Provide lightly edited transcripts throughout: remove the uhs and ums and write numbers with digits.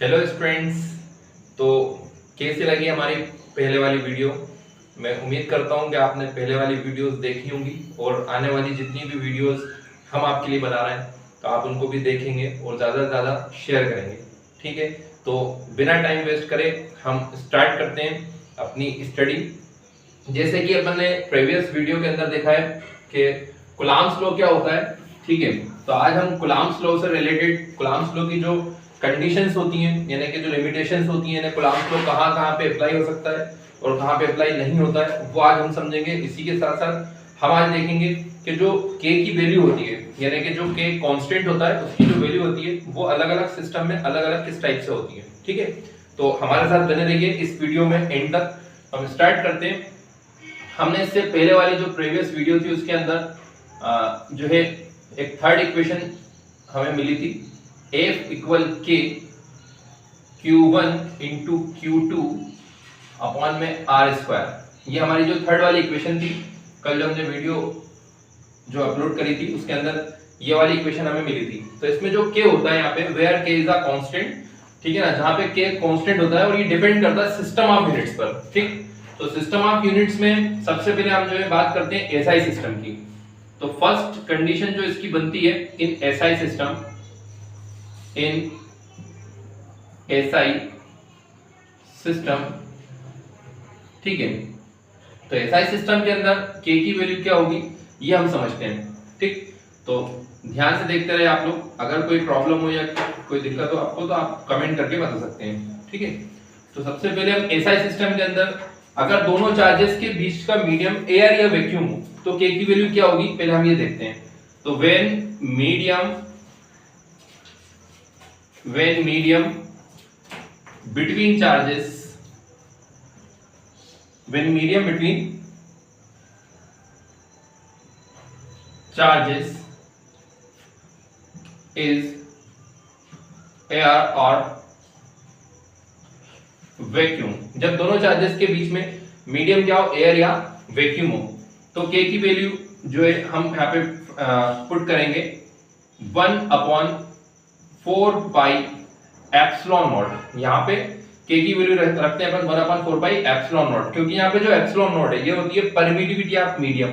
Hello students. तो कैसी लगी हमारी पहले वाली वीडियो? मैं उम्मीद करता हूं कि आपने पहले वाली वीडियोस देखी होंगी और आने वाली जितनी भी वीडियोस हम आपके लिए बना रहे हैं तो आप उनको भी देखेंगे और ज़्यादा से ज़्यादा शेयर करेंगे। ठीक है, तो बिना टाइम वेस्ट करे हम स्टार्ट करते हैं अपनी स्टडी। जैसे कि अपन ने प्रीवियस वीडियो के अंदर देखा है कि कूलम्ब्स लॉ क्या होता है। ठीक है, तो आज हम कूलम्ब्स लॉ से रिलेटेड कूलम्ब्स लॉ की जो कंडीशंस होती हैं यानी कि जो लिमिटेशंस होती हैं, कूलम्ब्स लॉ कहाँ पे अप्लाई हो सकता है और कहाँ पे अप्लाई नहीं होता है, वो आज हम समझेंगे। इसी के साथ साथ हम आज देखेंगे कि जो k की वैल्यू होती है यानी कि जो k कांस्टेंट होता है उसकी जो वैल्यू होती है वो अलग-अलग सिस्टम में अलग-अलग किस टाइप से होती है। ठीक है, तो हमारे साथ बने रहिए इस वीडियो में एंड तक। हम स्टार्ट करते हैं। हमने इससे पहले वाली जो प्रीवियस वीडियो थी उसके अंदर जो है एक थर्ड इक्वेशन हमें मिली थी, F इक्वल के Q1 इंटू Q2 अपॉन में R स्क्वायर। ये हमारी जो थर्ड वाली इक्वेशन थी, कल जो हमने वीडियो जो अपलोड करी थी उसके अंदर ये वाली इक्वेशन हमें मिली थी। तो इसमें जो k होता है यहाँ पे where k is a constant, ठीक है ना, जहाँ पे k कांस्टेंट होता है और ये डिपेंड करता है सिस्टम ऑफ यूनिट्स पर। ठीक, तो सिस्टम ऑफ यूनिट्स में सबसे पहले हम जो है बात करते हैं SI सिस्टम की। तो फर्स्ट कंडीशन जो इसकी बनती है इन SI सिस्टम, इन SI सिस्टम, ठीक है, तो SI सिस्टम के अंदर k की वैल्यू क्या होगी ये हम समझते हैं। ठीक, तो ध्यान से देखते रहे आप लोग। अगर कोई प्रॉब्लम हो या कोई दिक्कत हो आपको तो आप कमेंट करके बता सकते हैं। ठीक है, तो सबसे पहले हम SI सिस्टम के अंदर अगर दोनों चार्जेस के बीच का मीडियम एयर या वैक्यूम हो तो k की वैल्यू क्या होगी पहले हम ये देखते हैं। तो when medium between charges, when medium between charges is air or vacuum, जब दोनों चार्जेस के बीच में मीडियम क्या हो, एयर या वैक्यूम हो, तो k की वैल्यू जो है हम यहाँ पे पुट करेंगे 1/4 पाई एप्सिलॉन नॉट। यहाँ पे k की वैल्यू रखते हैं अपन 1/4 पाई एप्सिलॉन नॉट, क्योंकि यहाँ पे जो एप्सिलॉन नॉट है ये होती है परमिटिविटी ऑफ मीडियम।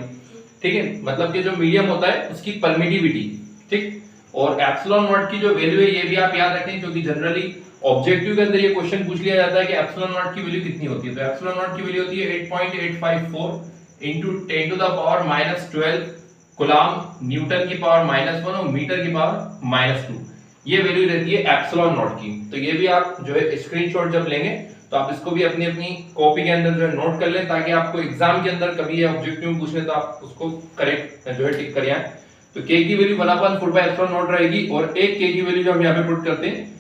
ठीक है, मतलब कि जो मीडियम होता है उसकी परमिटिविटी। ठीक, और एप्सिलॉन नॉट की जो वैल्यू है ये भी आप याद रखें, क्योंकि जनरली ऑब्जेक्टिव के अंदर ये क्वेश्चन पूछ लिया जाता है कि एप्सिलॉन नॉट की वैल्यू कितनी होती है। तो एप्सिलॉन नॉट की वैल्यू होती है 8.854 into 10 to the power -12 coulomb Newton की पावर -1 और मीटर की पावर -2, ये वैल्यू रहती है एप्सिलॉन नॉट की। तो ये भी आप जो है स्क्रीनशॉट जब लेंगे तो आप इसको भी अपनी अपनी कॉपी के अंदर जो है नोट कर लें, ताकि आपको एग्जाम के अंदर कभी ये ऑब्जेक्टिव में पूछने तो आप उसको करेक्ट जो है टिक कर आए। तो k की वैल्यू 1/4 पाई एप्सिलॉन नॉट रहेगी और एक k की वैल्यू जो हम यहाँ पे पुट करते हैं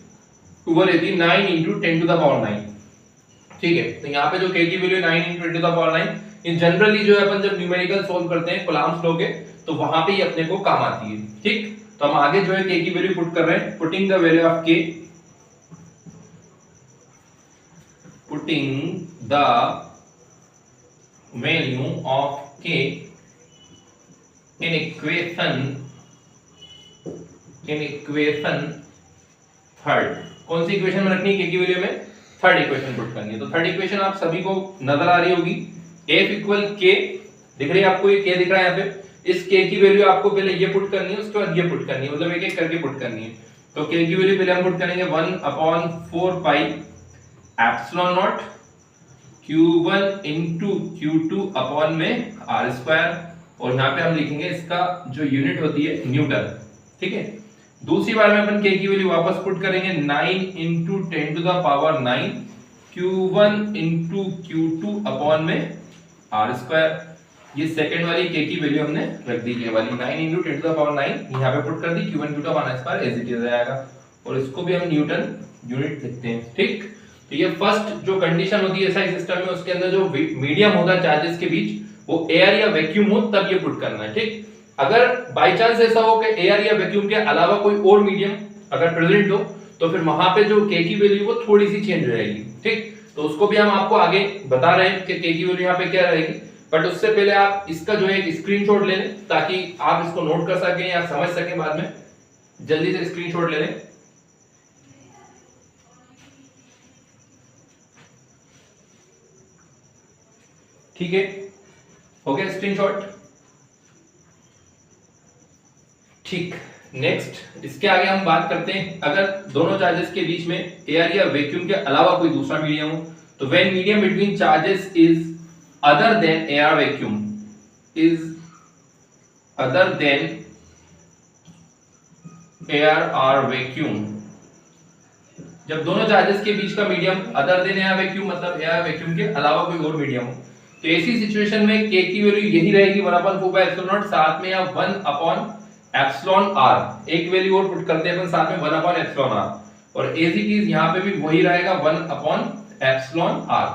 वो रहती है 9 into 10 to the power 9। ठीक है, तो यहाँ पे जो k की value 9 into 10 to the power 9 ये जनरली जो है अपन जब न्यूमेरिकल सॉल्व करते हैं कूलम्ब्स लॉ के तो वहां पे ही अपने को काम आती है। ठीक, तो हम आगे जो है k की वैल्यू पुट कर रहे हैं, putting the value of k, putting the value of k in equation third. कौन सी इक्वेशन में रखनी है k की वैल्यू में? थर्ड इक्वेशन पुट करनी है। तो थर्ड इक्वेशन आप सभी को नजर आ रही होगी, f इक्वल k दिख रही है आपको, ये k दिख रहा है यहाँ पे। इस k की वैल्यू आपको पहले ये पुट करनी है, उसके बाद ये पुट करनी है, मतलब एक एक करके पुट करनी है। तो k की वैल्यू पहले हम पुट करेंगे 1/4 pi epsilon not q1 into q2 upon में r स्क्वायर, और यहाँ पे हम लिखेंगे इसका जो यूनिट होती है न्यूटन। ठीक है, दूसरी बार में अपन k की वैल्यू वापस पुट करेंगे 9 into 10 to the power 9 q1 into q2 upon में r स्क्वायर। ये सेकंड वाली k की वैल्यू हमने रख दी, ये वाली 9 into 10 to the power 9 यहाँ पे पुट कर दी, q1 q2 upon r square as it is आएगा, और इसको भी हम न्यूटन यूनिट लिखते हैं। ठीक, तो ये फर्स्ट जो कंडीशन होती है SI सिस्टम में, उसके अंदर जो मीडियम होता है चार्जेस के बीच वो एयर या वैक्यूम हो तब ये पुट करना है। ठीक, अगर बाय चांस ऐसा हो कि एयर या वैक्यूम के अलावा कोई और मीडियम अगर प्रेजेंट हो तो फिर वहां पे जो k की वैल्यू वो थोड़ी सी चेंज हो जाएगी। ठीक, तो उसको भी हम आपको आगे बता रहे हैं कि k की वैल्यू यहाँ पे क्या रहेगी, बट उससे पहले आप इसका जो है एक स्क्रीनशॉट ले लें ताकि आप इसको नोट कर सकें या समझ सकें बाद में। जल्दी से स्क्रीनशॉट ले लें। ठीक है, हो गया स्क्रीनशॉट। ठीक, नेक्स्ट इसके आगे हम बात करते हैं अगर दोनों चार्जेस के बीच में एयर या वैक्यूम के अलावा कोई दूसरा मीडियम हो, तो when medium between charges is other than air vacuum, is other than air और वैक्यूम, जब दोनों चार्जेस के बीच का medium other than air vacuum मतलब एयर वैक्यूम के अलावा कोई और मीडियम हो, तो ऐसी सिचुएशन में k की वैल्यू यही रहेगी 1/4πε0, साथ में या 1/εr, एक वैल्यू और पुट करते हैं अपन साथ में 1/εr, और एज इट इज यहां पे भी वही रहेगा 1/εr।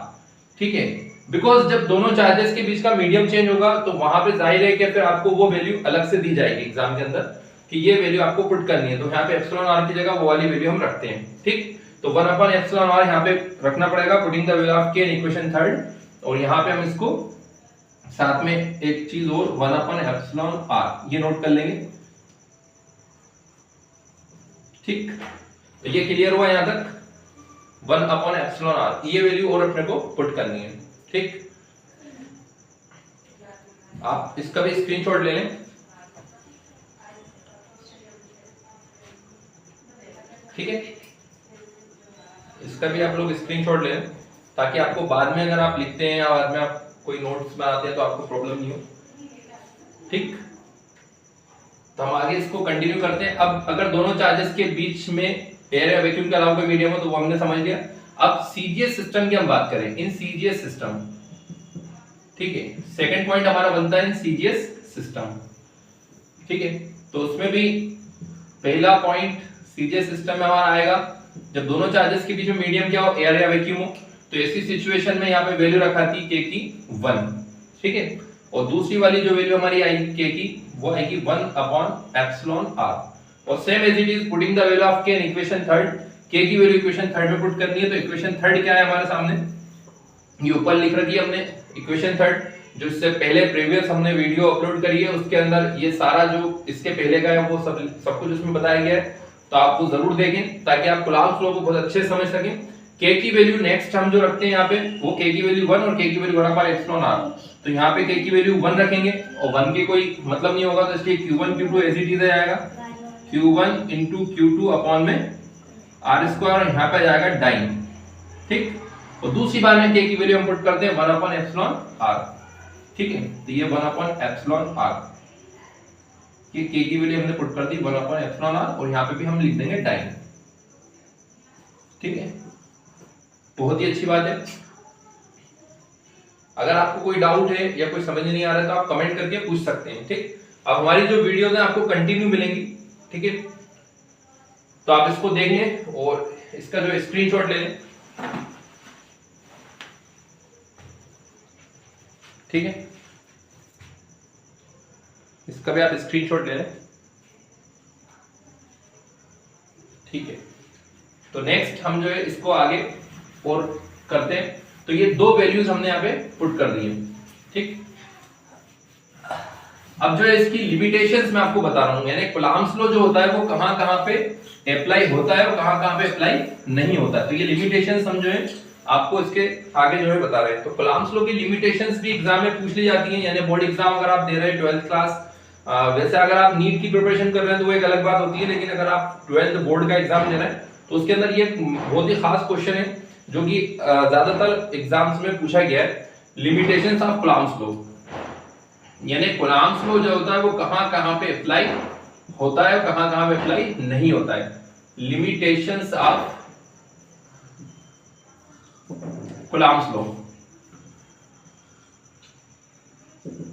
ठीक है, बिकॉज जब दोनों चार्जेस के बीच का मीडियम चेंज होगा तो वहां पे जाहिर है कि फिर आपको वो वैल्यू अलग से दी जाएगी एग्जाम के अंदर कि ये वैल्यू आपको पुट करनी है, तो यहाँ पे εr की जगह वो वाली वैल्यू हम रखते हैं। ठीक, तो 1/εr यहाँ पे रखना पड़ेगा, putting the value of k in equation third, और यहाँ पे हम इसको साथ में एक चीज और 1/εr ये नोट कर लेंगे। ठीक, तो ये क्लियर हुआ यहां तक, 1/εr ये वैल्यू और अपने को पुट करनी है। ठीक, आप इसका भी स्क्रीनशॉट ले लें। ठीक है, इसका भी आप लोग स्क्रीनशॉट ले लें ताकि आपको बाद में अगर आप लिखते हैं या बाद में आप कोई नोट्स बनाते हैं तो आपको प्रॉब्लम नहीं हो। ठीक, तो हम आगे इसको कंटिन्यू करते हैं। अब अगर दोनों चार्जेस के बीच में एयर या वैक्यूम के अलावा कोई मीडियम हो तो वो हमने समझ लिया। अब सीजीएस सिस्टम की हम बात करें, इन सीजीएस सिस्टम, ठीक है, सेकंड पॉइंट हमारा बनता है इन सीजीएस सिस्टम। ठीक है, तो उसमें भी पहला पॉइंट सीजीएस सिस्टम में हमारा आएगा जब दोनों चार्जेस के बीच में मीडियम क्या हो, एयर या वैक्यूम हो, तो ऐसी सिचुएशन में यहाँ पे वैल्यू रखा थी k की 1। ठीक है, और दूसरी वाली जो वैल्यू हमारी आएगी k की वो आएगी 1/εr, और same as it is putting the value of k in equation third, k की वैल्यू इक्वेशन थर्ड में पुट करनी है। तो इक्वेशन थर्ड क्या है हमारे सामने, ये ऊपर लिख रखी है हमने इक्वेशन थर्ड, जो इससे पहले प्रीवियस हमने वीडियो अपलोड करी है उसके अंदर ये सारा जो इसके पहले का है वो सब कुछ उसमें बताया गया है, तो आप वो जरूर देखें ताकि आप कुलाम्स लॉ को बहुत अच्छे से समझ सकें। k की वैल्यू नेक्स्ट हम जो रखते हैं यहाँ पे वो k की वैल्यू 1 और k की वैल्यू 1/εr, तो यहाँ पे k की वैल्यू 1 रखेंगे और 1 के कोई मतलब नहीं होगा, तो इसलिए q1 q2 as it is आएगा, q1 into q2 अपॉन में r², और यहाँ पे जाएगा डाइन। ठीक, और दूसरी बार में k की वैल्यू हम पुट करते हैं 1/εr। ठीक है, तो ये 1/εr, ये k की वैल्यू हमने पुट कर दी 1/εr, और यहाँ पे भी हम लिख देंगे डाइन। ठीक है, बहुत ही अच्छी बात है। अगर आपको कोई डाउट है या कोई समझ नहीं आ रहा है तो आप कमेंट करके पूछ सकते हैं। ठीक, अब हमारी जो वीडियोस हैं आपको कंटिन्यू मिलेंगी। ठीक है, तो आप इसको देख लें और इसका जो स्क्रीनशॉट ले लें। ठीक है, इसका भी आप स्क्रीनशॉट ले लें। ठीक है, तो नेक्स्ट हम जो है इसको आगे और करते हैं। तो ये दो वैल्यूज हमने यहाँ पे पुट कर दी है। ठीक, अब जो है इसकी लिमिटेशंस मैं आपको बता रहा हूं, यानी कूलम्ब्स लॉ जो होता है वो कहां-कहां पे अप्लाई होता है और कहां-कहां पे अप्लाई नहीं होता है। तो ये लिमिटेशंस हम जो है आपको इसके आगे जो है बता रहे हैं। तो कूलम्ब्स लॉ की लिमिटेशंस भी एग्जाम में पूछ ली जाती हैं, यानी बोर्ड एग्जाम अगर आप दे रहे हैं 12th क्लास, वैसे अगर आप नीट की प्रिपरेशन कर रहे हैं तो वो एक अलग बात होती है, लेकिन अगर आप 12th बोर्ड का एग्जाम दे रहे हैं तो उसके अंदर ये बहुत ही खास क्वेश्चन है जो कि ज्यादातर एग्जाम्स में पूछा गया है, लिमिटेशंस ऑफ कूलम्ब्स लॉ। यानी कूलम्ब्स लॉ जो होता है वो कहां-कहां पे अप्लाई होता है और कहां-कहां पे अप्लाई नहीं होता है। Limitations of Coulomb's law.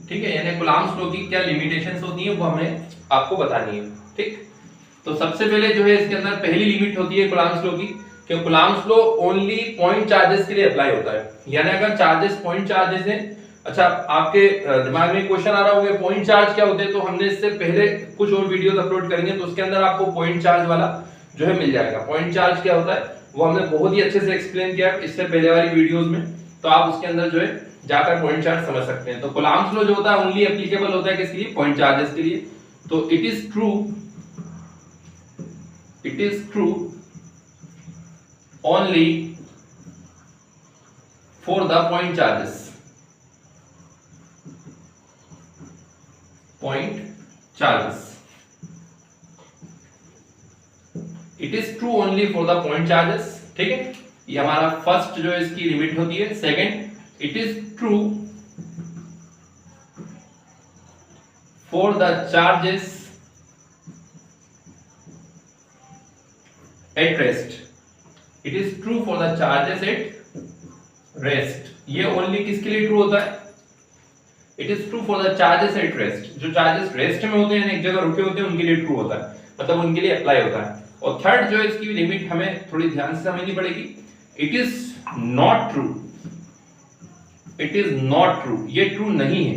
ठीक है, यानी कूलम्ब्स लॉ की क्या लिमिटेशंस होती हैं वो हमें आपको बतानी है। ठीक, तो सबसे पहले जो है इसके अंदर पहली लिमिट होती है कूलम्ब्स लॉ की कि Coulomb's law only point charges के लिए अप्लाई होता है। यानी अगर चार्जेस पॉइंट चार्जेस हैं, अच्छा आपके दिमाग में क्वेश्चन आ रहा होगा पॉइंट चार्ज क्या होते हैं, तो हमने इससे पहले कुछ और वीडियोस अपलोड करेंगे तो उसके अंदर आपको पॉइंट चार्ज वाला जो है मिल जाएगा। पॉइंट चार्ज क्या होता है वो हमने बहुत ही अच्छे से एक्सप्लेन किया इससे पहले वाली वीडियोस में, तो आप उसके अंदर जो है जाकर पॉइंट चार्ज समझ सकते हैं। तो कूलम्ब्स लॉ जो होता है ओनली एप्लीकेबल होता है किसके लिए, पॉइंट चार्जेस के लिए। तो it is true only for the point charges। Point charges. It is true only for the point charges, ठीक है, ये हमारा फर्स्ट जो है इसकी लिमिट होती है। Second, it is true for the charges at rest. It is true for the charges at rest, ये ओनली किसके लिए ट्रू होता है? It is true for the charges at rest, जो चार्जेस रेस्ट में होते हैं, एक जगह रुके होते हैं, उनके लिए ट्रू होता है, मतलब उनके लिए अप्लाई होता है। और थर्ड जो है इसकी लिमिट हमें थोड़ी ध्यान से समझनी पड़ेगी। It is not true, it is not true, ये ट्रू नहीं है।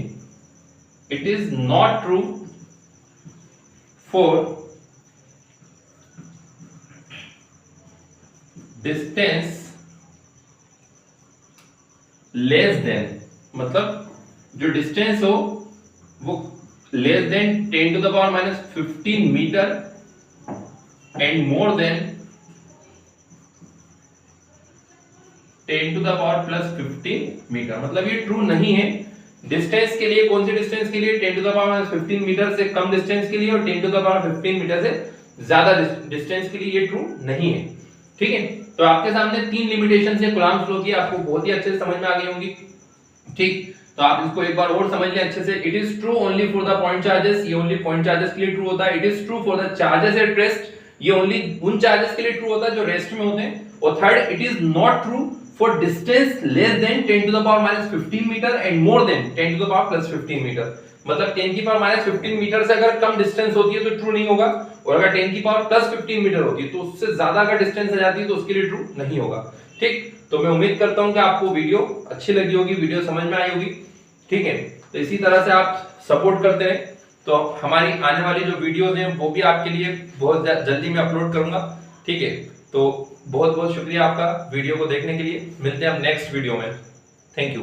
It is not true for distance less than, मतलब जो डिस्टेंस हो वो less than 10 to the power minus 15 metre and more than 10 to the power plus 15 metre, मतलब ये true नहीं है। डिस्टेंस के लिए, कौन सी डिस्टेंस के लिए? 10 to the power minus 15 metre से कम डिस्टेंस के लिए और 10 to the power 15 मीटर से ज्यादा डिस्टेंस के लिए ये ट्रू नहीं है, ठीक है। तो आपके सामने तीन लिमिटेशन है कूलम्ब्स लॉ की, आपको बहुत ही अच्छे से समझ में आ गई होंगी, ठीक। तो आप इसको एक बार और समझ लें अच्छे से। It is true only for the point charges, ये ओनली पॉइंट चार्जेस के लिए ट्रू होता है। It is true for the charges at rest, ये ओनली उन चार्जेस के लिए ट्रू होता है जो रेस्ट में होते हैं। और third, it is not true for distance less than 10 to the power minus 15 metre and more than 10 to the power plus 15 metre, मतलब 10 की पावर माइनस 15 मीटर से अगर कम डिस्टेंस होती है तो ट्रू नहीं होगा, और अगर 10 की पावर प्लस 15 मीटर होती है तो उससे ज्यादा अगर डिस्टेंस आ जाती है तो उसके लिए ट्रू नहीं होगा, ठीक। तो मैं उम्मीद करता हूं कि आपको वीडियो अच्छी लगी होगी, वीडियो समझ में आई होगी, ठीक है। तो इसी तरह से आप सपोर्ट करते रहें, तो हमारी आने वाली जो वीडियोस हैं वो भी आपके लिए बहुत जल्दी मैं अपलोड करूंगा, ठीक है। तो बहुत बहुत शुक्रिया आपका वीडियो को देखने के लिए। मिलते हैं हम नेक्स्ट वीडियो में। Thank you.